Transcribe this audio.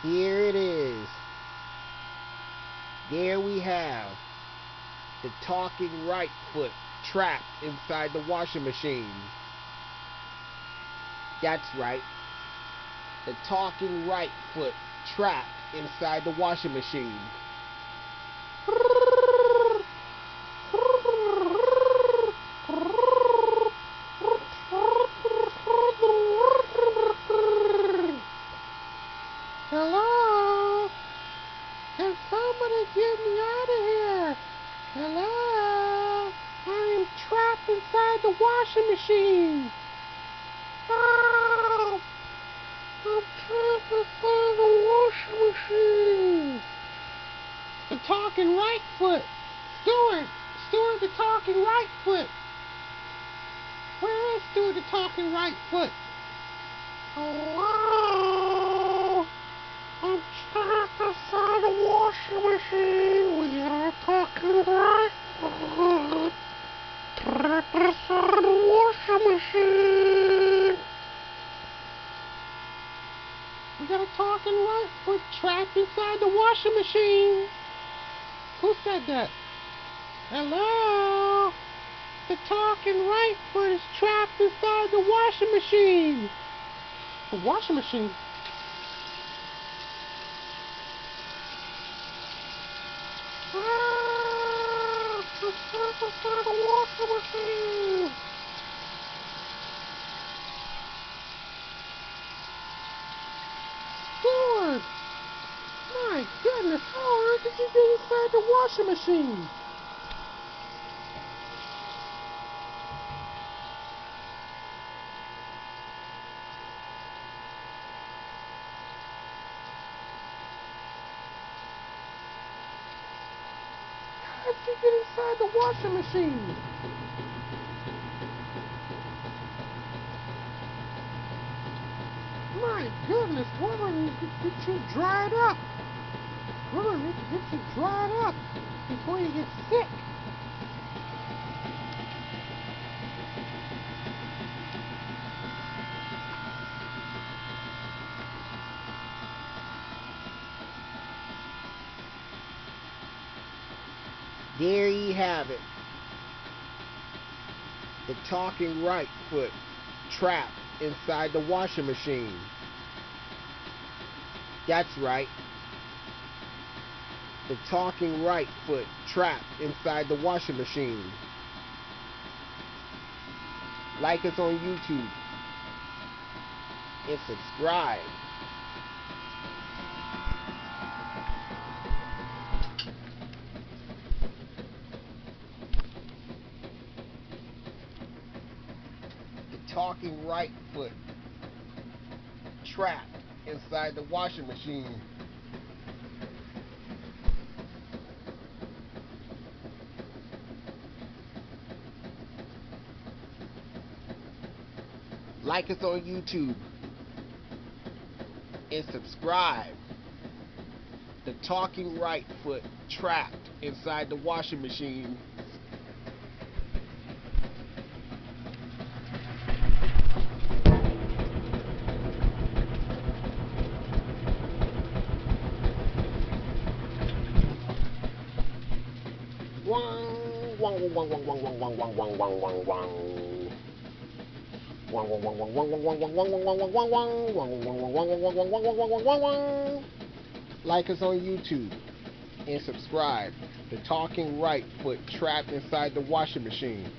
Here it is. There we have the talking right foot trapped inside the washing machine. That's right. The talking right foot trapped inside the washing machine. Hello? Can somebody get me out of here? Hello? I am trapped inside the washing machine. Oh, I'm trapped inside the washing machine. The talking right foot. Stewart, the talking right foot. Where is Stewart, the talking right foot? Hello? I'm trapped inside the washing machine. We are talking right foot. Trapped inside the washing machine. We got a talking right foot trapped inside the washing machine. Who said that? Hello? The talking right foot is trapped inside the washing machine. The washing machine? Ah, I'm trapped inside the washing machine. Stewart! My goodness, how on earth did you get inside the washing machine? How did you get inside the washing machine? My goodness, we're going to need to get you dried up. We're going to need to get you dried up before you get sick. There you have it. The talking right foot trapped inside the washing machine. That's right. The talking right foot trapped inside the washing machine. Like us on YouTube and subscribe. The talking right foot trapped inside the washing machine. Like us on YouTube and subscribe. The talking right foot trapped inside the washing machine. Like us on YouTube and subscribe. The talking right foot trapped inside the washing machine.